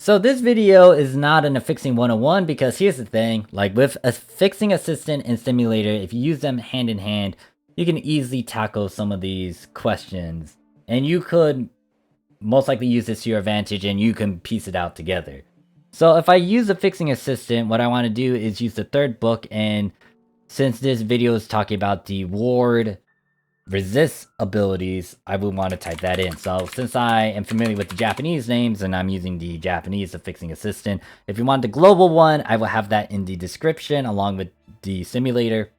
So this video is not an Affixing 101 because here's the thing, like with Affixing Assistant and Simulator, if you use them hand in hand, you can easily tackle some of these questions. And you could most likely use this to your advantage and you can piece it out together. So if I use Affixing Assistant, what I want to do is use the third book, and since this video is talking about the ward resist abilities, I would want to type that in. So since I am familiar with the Japanese names and I'm using the Japanese Affixing Assistant, if you want the global one, I will have that in the description along with the simulator.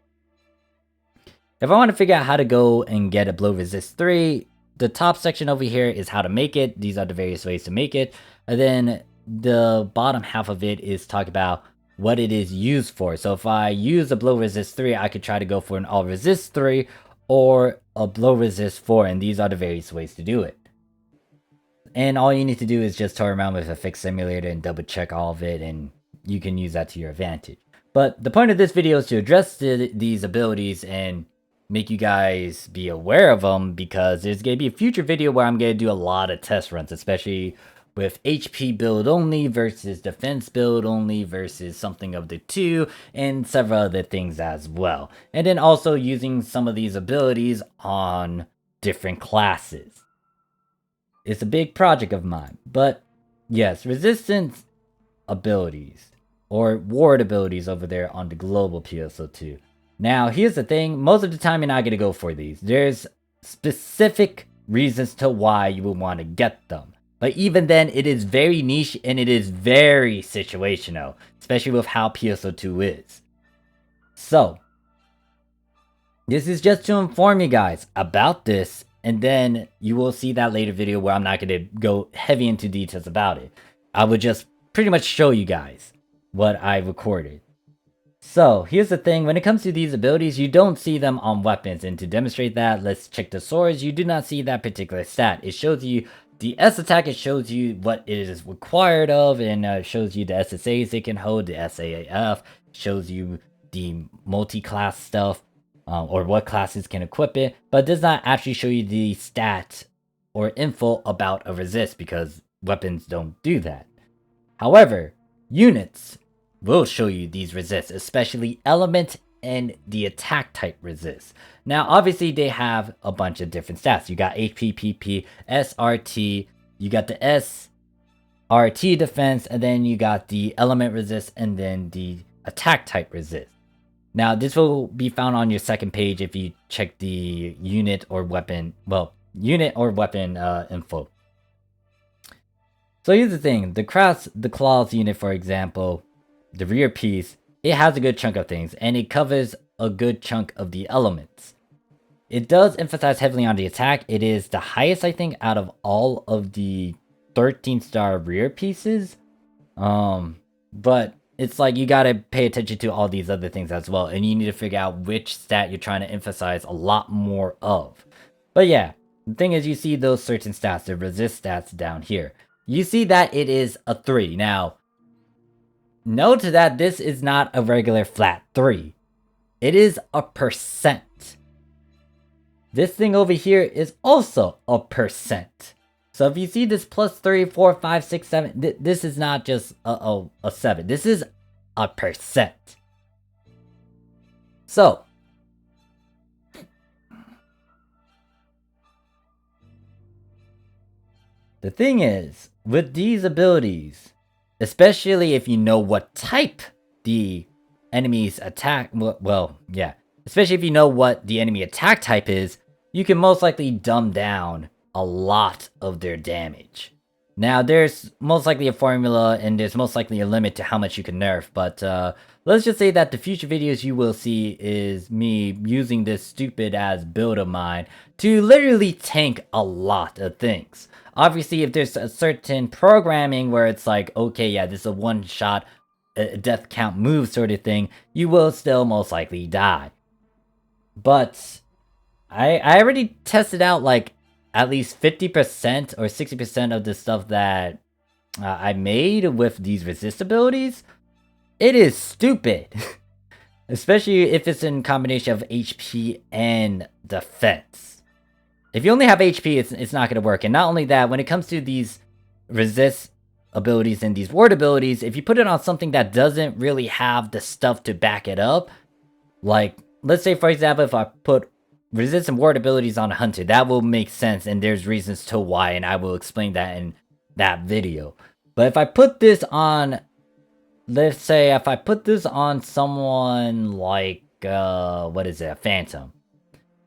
If I want to figure out how to go and get a blow resist 3, the top section over here is how to make it. These are the various ways to make it. And then the bottom half of it is talk about what it is used for. So if I use a blow resist 3, I could try to go for an all resist 3 or a blow resist 4, and these are the various ways to do it. And all you need to do is just toy around with Affixing Simulator and double check all of it, and you can use that to your advantage. But the point of this video is to address these abilities and make you guys be aware of them, because there's going to be a future video where I'm going to do a lot of test runs, especially with HP build only versus defense build only versus something of the two, and several other things as well. And then also using some of these abilities on different classes. It's a big project of mine, but yes, resistance abilities or ward abilities over there on the global PSO2. Now, here's the thing, most of the time you're not going to go for these. There's specific reasons to why you would want to get them. But even then, it is very niche and it is very situational, especially with how PSO2 is. So, this is just to inform you guys about this, and then you will see that later video where I'm not going to go heavy into details about it. I would just pretty much show you guys what I recorded. So, here's the thing, when it comes to these abilities, you don't see them on weapons, and to demonstrate that, let's check the swords. You do not see that particular stat. It shows you the S attack, it shows you what it is required of, and shows you the SSAs it can hold, the SAAF, shows you the multi-class stuff, or what classes can equip it, but it does not actually show you the stat or info about a resist, because weapons don't do that. However, units will show you these resists, especially element and the attack type resist. Now, obviously, they have a bunch of different stats. You got HP, PP, SRT, you got the SRT defense, and then you got the element resist, and then the attack type resist. Now, this will be found on your second page if you check the unit or weapon, info. So here's the thing, the claws unit, for example, the rear piece, it has a good chunk of things, and it covers a good chunk of the elements. It does emphasize heavily on the attack. It is the highest, I think, out of all of the 13-star rear pieces. But it's like you gotta pay attention to all these other things as well, and you need to figure out which stat you're trying to emphasize a lot more of. But yeah, the thing is, you see those certain stats, the resist stats down here. You see that it is a 3. Now, note that this is not a regular flat 3. It is a percent. This thing over here is also a percent. So if you see this plus 3, 4, 5, 6, 7, this is not just a 7. This is a percent. So, the thing is, with these abilities, especially if you know what type the enemy's attack, especially if you know what the enemy attack type is, you can most likely dumb down a lot of their damage. Now, there's most likely a formula, and there's most likely a limit to how much you can nerf, but let's just say that the future videos you will see is me using this stupid-ass build of mine to literally tank a lot of things. Obviously, if there's a certain programming where it's like, okay, yeah, this is a one-shot death count move sort of thing, you will still most likely die. But I already tested out like at least 50% or 60% of the stuff that I made with these resist abilities. It is stupid. Especially if it's in combination of HP and defense. If you only have HP, it's not going to work. And not only that, when it comes to these resist abilities and these ward abilities, if you put it on something that doesn't really have the stuff to back it up, like, let's say, for example, if I put resist and ward abilities on a hunter, that will make sense, and there's reasons to why, and I will explain that in that video. But if I put this on, let's say, if I put this on someone like, what is it, a Phantom.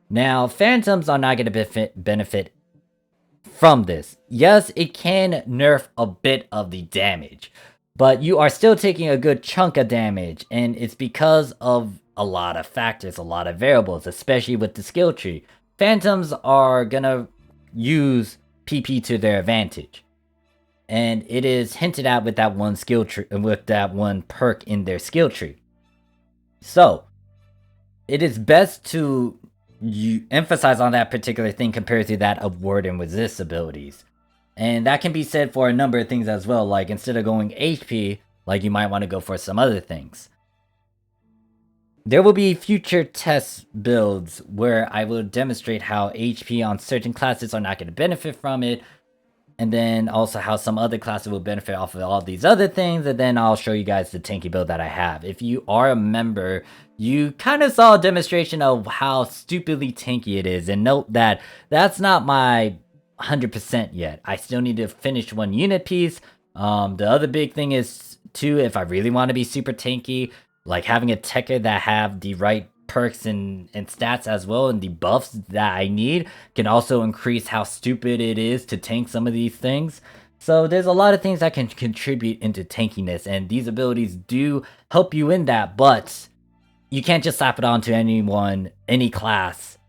Now, Phantoms are not going to benefit from this. Yes, it can nerf a bit of the damage, but you are still taking a good chunk of damage, and it's because of a lot of factors, a lot of variables, especially with the skill tree. Phantoms are gonna use PP to their advantage, and it is hinted at with that one skill tree, with that one perk in their skill tree. So it is best to emphasize on that particular thing compared to that of ward and resist abilities. And that can be said for a number of things as well, like instead of going HP, like you might want to go for some other things. There will be future test builds where I will demonstrate how HP on certain classes are not going to benefit from it, and then also how some other classes will benefit off of all these other things, and then I'll show you guys the tanky build that I have. If you are a member, you kind of saw a demonstration of how stupidly tanky it is, and note that that's not my 100% yet. I still need to finish one unit piece. The other big thing is, too, if I really want to be super tanky, like having a techer that have the right perks and stats as well, and the buffs that I need can also increase how stupid it is to tank some of these things. So there's a lot of things that can contribute into tankiness, and these abilities do help you in that, but you can't just slap it onto anyone, any class,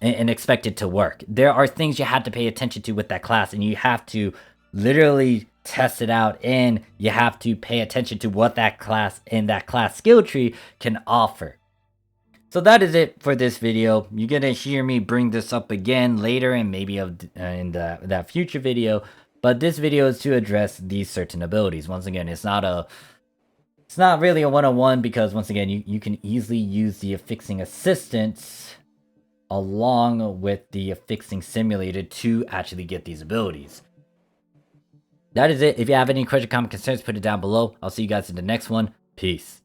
and expect it to work. There are things you have to pay attention to with that class, and you have to literally test it out, and you have to pay attention to what that class and that class skill tree can offer. So that is it for this video. You're gonna hear me bring this up again later, and maybe in that future video, but this video is to address these certain abilities. Once again, it's not really a one-on-one, because once again, you can easily use the Affixing Assistant along with the Affixing Simulator to actually get these abilities. That is it. If you have any question, comment, concerns, put it down below. I'll see you guys in the next one. Peace.